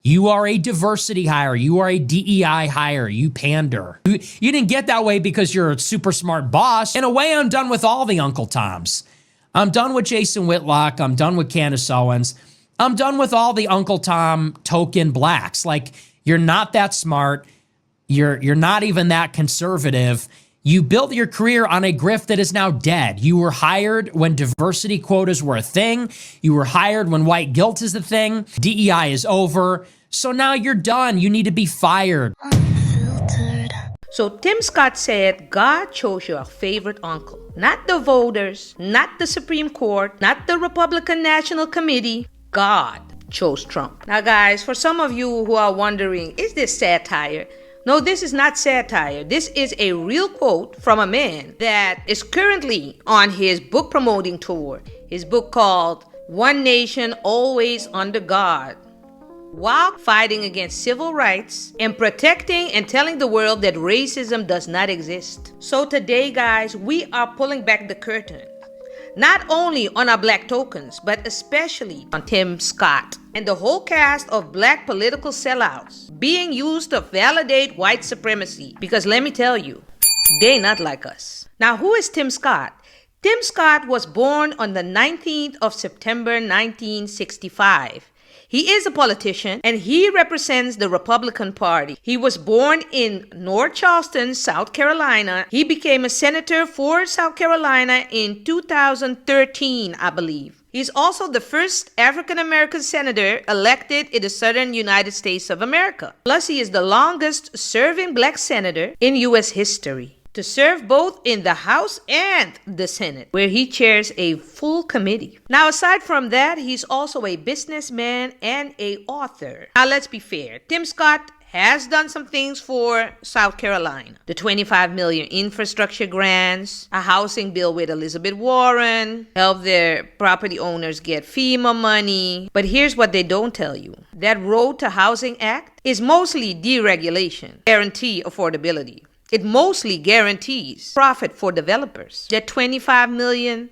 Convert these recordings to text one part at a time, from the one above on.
You are a diversity hire. You are a DEI hire. You pander. You didn't get that way because you're a super smart boss. In a way, I'm done with all the Uncle Toms. I'm done with Jason Whitlock. I'm done with Candace Owens. I'm done with all the Uncle Tom token blacks. Like, you're not that smart. You're not even that conservative. You built your career on a grift that is now dead. You were hired when diversity quotas were a thing. You were hired when white guilt is a thing. DEI is over. So now you're done. You need to be fired. Unfiltered. So Tim Scott said God chose your favorite uncle. Not the voters, not the Supreme Court, not the Republican National Committee. God chose Trump. Now guys, for some of you who are wondering, is this satire? No, this is not satire. This is a real quote from a man that is currently on his book promoting tour. His book called One Nation Always Under God, while fighting against civil rights and protecting and telling the world that racism does not exist. So today, guys, we are pulling back the curtain. Not only on our black tokens, but especially on Tim Scott and the whole cast of black political sellouts being used to validate white supremacy. Because let me tell you, they not like us. Now, who is Tim Scott? Tim Scott was born on the 19th of September, 1965. He is a politician and he represents the Republican Party. He was born in North Charleston, South Carolina. He became a senator for South Carolina in 2013, I believe. He's also the first African-American senator elected in the southern United States of America. Plus, he is the longest serving black senator in U.S. history to serve both in the House and the Senate, where he chairs a full committee. Now, aside from that, he's also a businessman and an author. Now, let's be fair. Tim Scott has done some things for South Carolina. The $25 million infrastructure grants, a housing bill with Elizabeth Warren, help their property owners get FEMA money. But here's what they don't tell you. That Road to Housing Act is mostly deregulation, guarantee affordability. It mostly guarantees profit for developers. That $25 million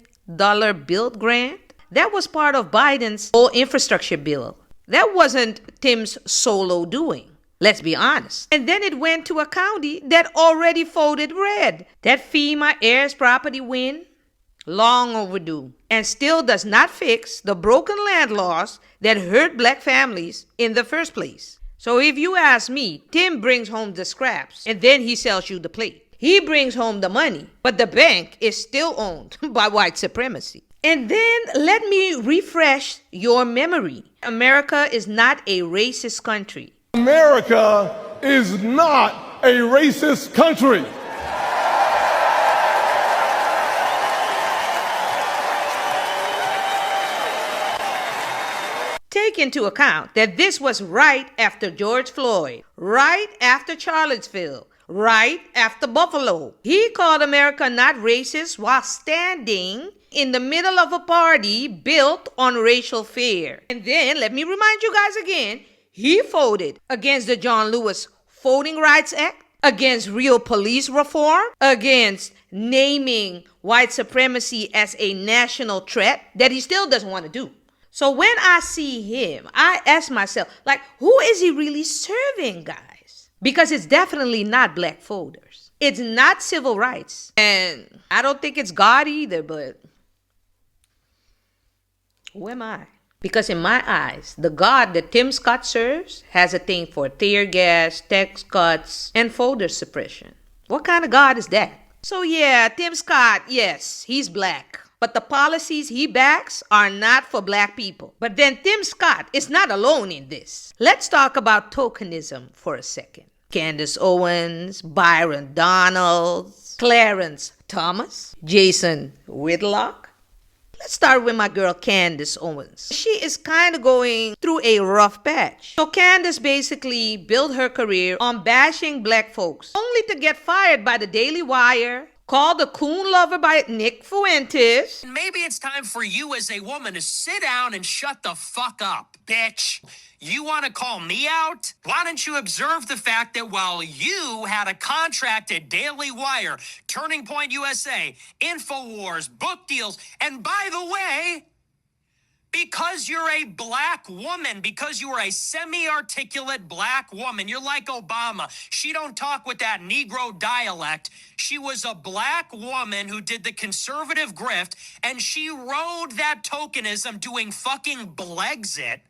build grant, that was part of Biden's whole infrastructure bill. That wasn't Tim's solo doing. Let's be honest. And then it went to a county that already voted red. That FEMA heirs property win, long overdue, and still does not fix the broken land laws that hurt black families in the first place. So if you ask me, Tim brings home the scraps and then he sells you the plate. He brings home the money, but the bank is still owned by white supremacy. And then let me refresh your memory. America is not a racist country. America is not a racist country. Take into account that this was right after George Floyd, right after Charlottesville, right after Buffalo. He called America not racist while standing in the middle of a party built on racial fear. And then, let me remind you guys again, he voted against the John Lewis Voting Rights Act, against real police reform, against naming white supremacy as a national threat that he still doesn't want to do. So when I see him, I ask myself, like, who is he really serving, guys? Because it's definitely not black voters. It's not civil rights. And I don't think it's God either, but who am I? Because in my eyes, the God that Tim Scott serves has a thing for tear gas, tax cuts, and voter suppression. What kind of God is that? So yeah, Tim Scott, yes, he's black. But the policies he backs are not for black people. But then Tim Scott is not alone in this. Let's talk about tokenism for a second. Candace Owens, Byron Donalds, Clarence Thomas, Jason Whitlock. Let's start with my girl Candace Owens. She is kind of going through a rough patch. So Candace basically built her career on bashing black folks, only to get fired by the Daily Wire, called a coon lover by Nick Fuentes. Maybe it's time for you as a woman to sit down and shut the fuck up, bitch. You want to call me out? Why don't you observe the fact that while you had a contract at Daily Wire, Turning Point USA, InfoWars, book deals, and by the way, Because you're a black woman, because you are a semi-articulate black woman. You're like Obama. She don't talk with that Negro dialect. She was a black woman who did the conservative grift, and she rode that tokenism doing fucking Blexit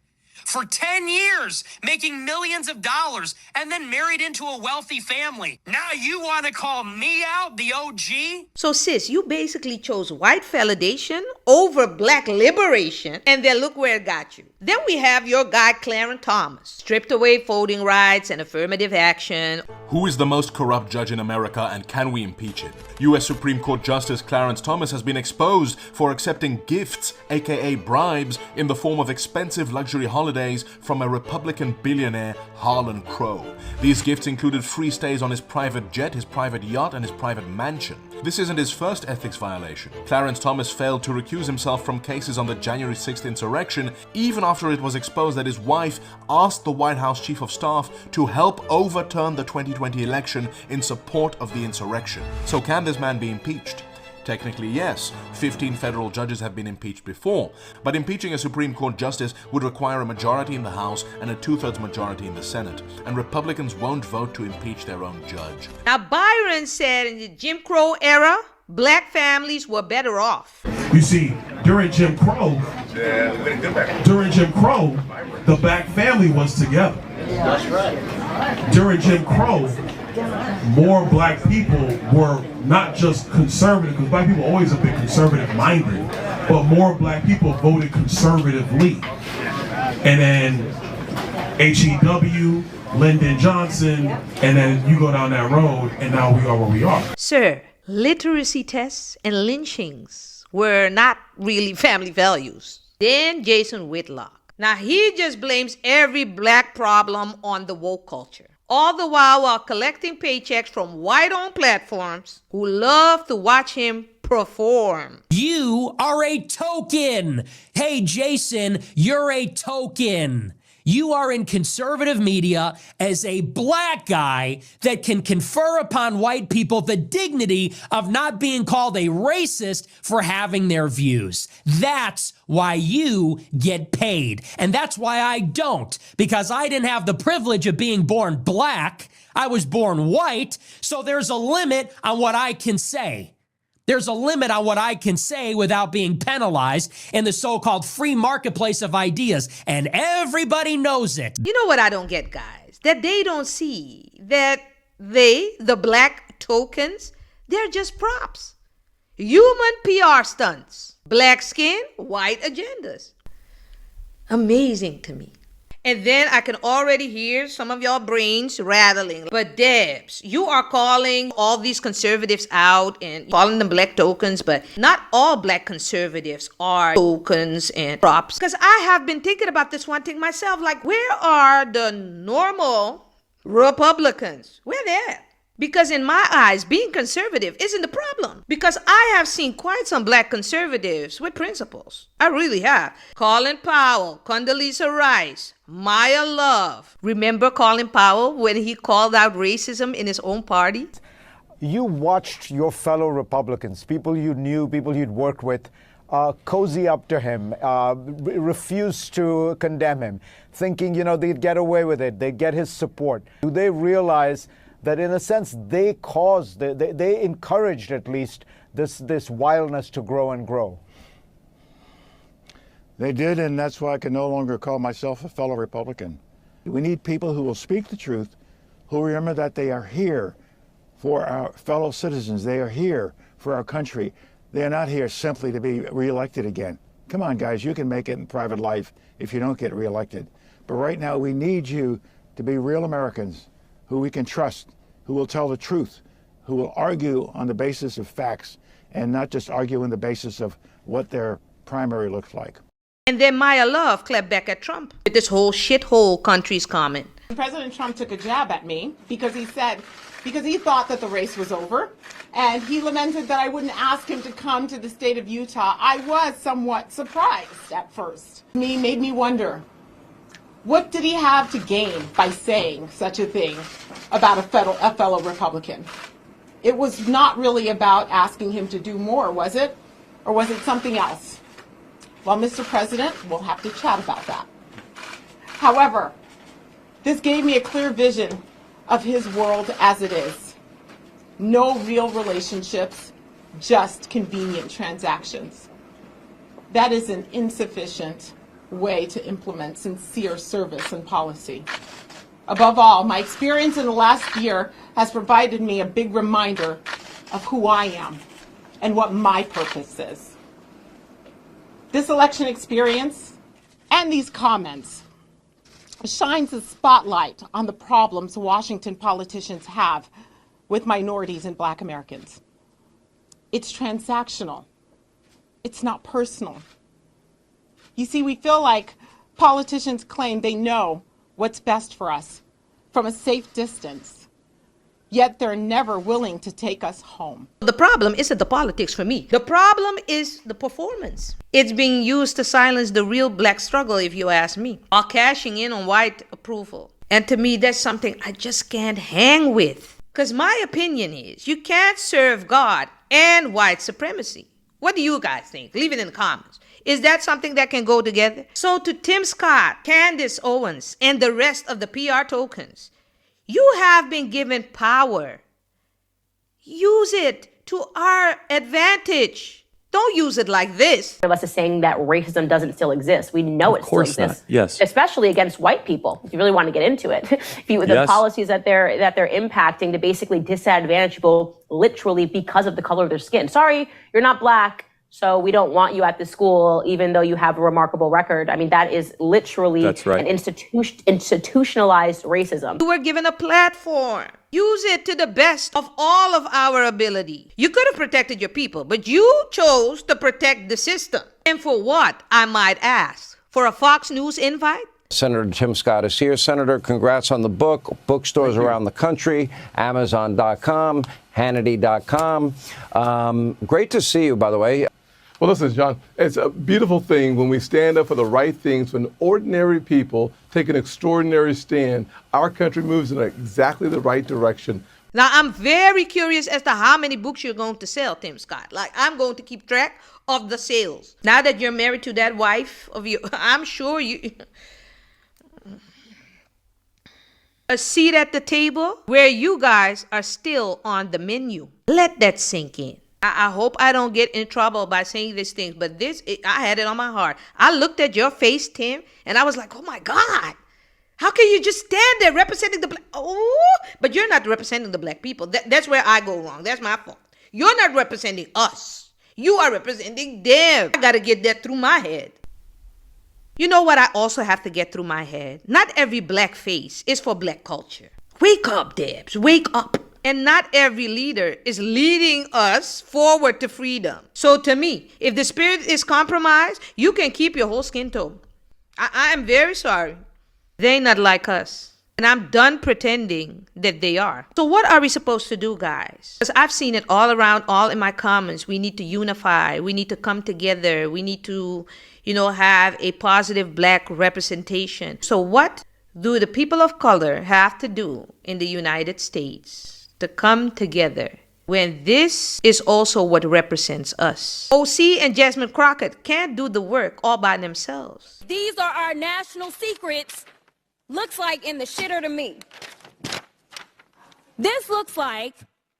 for 10 years, making millions of dollars, and then married into a wealthy family. Now you want to call me out, the OG? So sis, you basically chose white validation over black liberation, and then look where it got you. Then we have your guy Clarence Thomas, stripped away voting rights and affirmative action. Who is the most corrupt judge in America, and can we impeach him? U.S. Supreme Court Justice Clarence Thomas has been exposed for accepting gifts, aka bribes, in the form of expensive luxury holidays from a Republican billionaire, Harlan Crow. These gifts included free stays on his private jet, his private yacht, and his private mansion. This isn't his first ethics violation. Clarence Thomas failed to recuse himself from cases on the January 6th insurrection, even after it was exposed that his wife asked the White House Chief of Staff to help overturn the 2020 election in support of the insurrection. So can this man be impeached? Technically, yes. 15 federal judges have been impeached before, but impeaching a Supreme Court justice would require a majority in the House and a 2/3 majority in the Senate, and Republicans won't vote to impeach their own judge. Now, Byron said in the Jim Crow era, black families were better off. You see, during Jim Crow, the black family was together. That's right. During Jim Crow, more black people were not just conservative, because black people always have been conservative-minded, but more black people voted conservatively. And then HEW, Lyndon Johnson, and then you go down that road, and now we are where we are. Sir, literacy tests and lynchings were not really family values. Then Jason Whitlock. Now he just blames every black problem on the woke culture, all the while collecting paychecks from white-owned platforms who love to watch him perform. You are a token. Hey, Jason, you're a token. You are in conservative media as a black guy that can confer upon white people the dignity of not being called a racist for having their views. That's why you get paid. And that's why I don't, because I didn't have the privilege of being born black. I was born white, so there's a limit on what I can say. There's a limit on what I can say without being penalized in the so-called free marketplace of ideas, and everybody knows it. You know what I don't get, guys? That they don't see that they, the black tokens, they're just props. Human PR stunts. Black skin, white agendas. Amazing to me. And then I can already hear some of y'all brains rattling. But Debs, you are calling all these conservatives out and calling them black tokens, but not all black conservatives are tokens and props. Because I have been thinking about this one thing myself, like where are the normal Republicans? Where they at? Because in my eyes, being conservative isn't the problem. Because I have seen quite some black conservatives with principles. I really have. Colin Powell, Condoleezza Rice, Maya Love. Remember Colin Powell when he called out racism in his own party? You watched your fellow Republicans, people you knew, people you'd worked with, cozy up to him, refuse to condemn him, thinking, they'd get away with it, they'd get his support. Do they realize that in a sense they caused, they encouraged at least this wildness to grow and grow? They did, and that's why I can no longer call myself a fellow Republican. We need people who will speak the truth, who remember that they are here for our fellow citizens. They are here for our country. They are not here simply to be reelected again. Come on, guys, you can make it in private life if you don't get reelected. But right now, we need you to be real Americans who we can trust, who will tell the truth, who will argue on the basis of facts and not just argue on the basis of what their primary looks like. And then Maya Love clapped back at Trump with this whole shithole country's comment. President Trump took a jab at me because he thought that the race was over, and he lamented that I wouldn't ask him to come to the state of Utah. I was somewhat surprised at first. Made me wonder, what did he have to gain by saying such a thing about a fellow Republican? It was not really about asking him to do more, was it? Or was it something else? Well, Mr. President, we'll have to chat about that. However, this gave me a clear vision of his world as it is. No real relationships, just convenient transactions. That is an insufficient way to implement sincere service and policy. Above all, my experience in the last year has provided me a big reminder of who I am and what my purpose is. This election experience and these comments shines a spotlight on the problems Washington politicians have with minorities and Black Americans. It's transactional. It's not personal. You see, we feel like politicians claim they know what's best for us from a safe distance, yet they're never willing to take us home. The problem isn't the politics for me. The problem is the performance. It's being used to silence the real Black struggle, if you ask me, while cashing in on white approval. And to me, that's something I just can't hang with. Because my opinion is you can't serve God and white supremacy. What do you guys think? Leave it in the comments. Is that something that can go together? So to Tim Scott, Candace Owens, and the rest of the PR tokens, you have been given power. Use it to our advantage. Don't use it like this. Unless it's saying that racism doesn't still exist. We know it still exists. Not. Yes. Especially against white people, if you really want to get into it. The policies that they're impacting to basically disadvantage people literally because of the color of their skin. Sorry, you're not Black, so we don't want you at this school, even though you have a remarkable record. I mean, that is literally an institutionalized racism. You were given a platform. Use it to the best of all of our ability. You could have protected your people, but you chose to protect the system. And for what, I might ask? For a Fox News invite? Senator Tim Scott is here. Senator, congrats on the book. Bookstores around the country, Amazon.com, Hannity.com. Great to see you, by the way. Well, listen, John, it's a beautiful thing when we stand up for the right things, when ordinary people take an extraordinary stand. Our country moves in exactly the right direction. Now, I'm very curious as to how many books you're going to sell, Tim Scott. Like, I'm going to keep track of the sales. Now that you're married to that wife of you, I'm sure you... A seat at the table where you guys are still on the menu. Let that sink in. I hope I don't get in trouble by saying these things, but I had it on my heart. I looked at your face, Tim, and I was like, oh my God, how can you just stand there representing the Black? Oh, but you're not representing the Black people. That's where I go wrong. That's my fault. You're not representing us. You are representing them. I got to get that through my head. You know what I also have to get through my head? Not every Black face is for Black culture. Wake up, Debs. Wake up. And not every leader is leading us forward to freedom. So to me, if the spirit is compromised, you can keep your whole skin tone. I am very sorry. They're not like us. And I'm done pretending that they are. So what are we supposed to do, guys? Because I've seen it all around, all in my comments. We need to unify. We need to come together. We need to, have a positive Black representation. So what do the people of color have to do in the United States to come together when this is also what represents us? OC and Jasmine Crockett can't do the work all by themselves. These are our national secrets. Looks like in the shitter to me. This looks like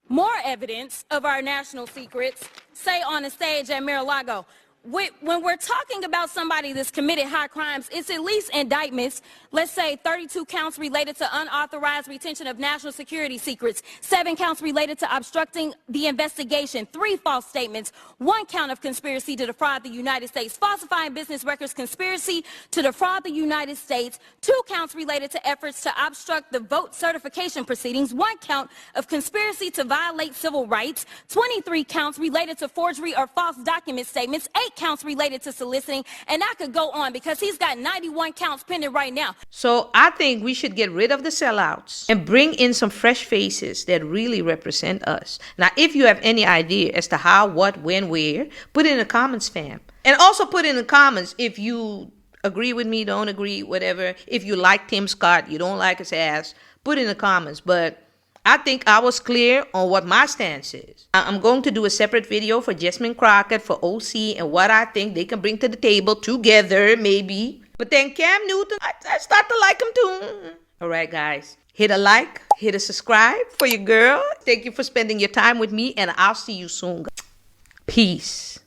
more evidence of our national secrets, say on a stage at Mar-a-Lago. When we're talking about somebody that's committed high crimes, it's at least indictments. Let's say 32 counts related to unauthorized retention of national security secrets, 7 counts related to obstructing the investigation, 3 false statements, 1 count of conspiracy to defraud the United States, falsifying business records, conspiracy to defraud the United States, 2 counts related to efforts to obstruct the vote certification proceedings, 1 count of conspiracy to violate civil rights, 23 counts related to forgery or false document statements, 8 counts related to soliciting, and I could go on because he's got 91 counts pending right now. So I think we should get rid of the sellouts and bring in some fresh faces that really represent us. Now, if you have any idea as to how, what, when, where, put it in the comments, fam. And also put in the comments if you agree with me, don't agree, whatever. If you like Tim Scott, you don't like his ass, put in the comments. But I think I was clear on what my stance is. I'm going to do a separate video for Jessamine Crockett, for OC, and what I think they can bring to the table together, maybe. But then Cam Newton, I start to like him too. All right, guys. Hit a like, hit a subscribe for your girl. Thank you for spending your time with me, and I'll see you soon. Peace.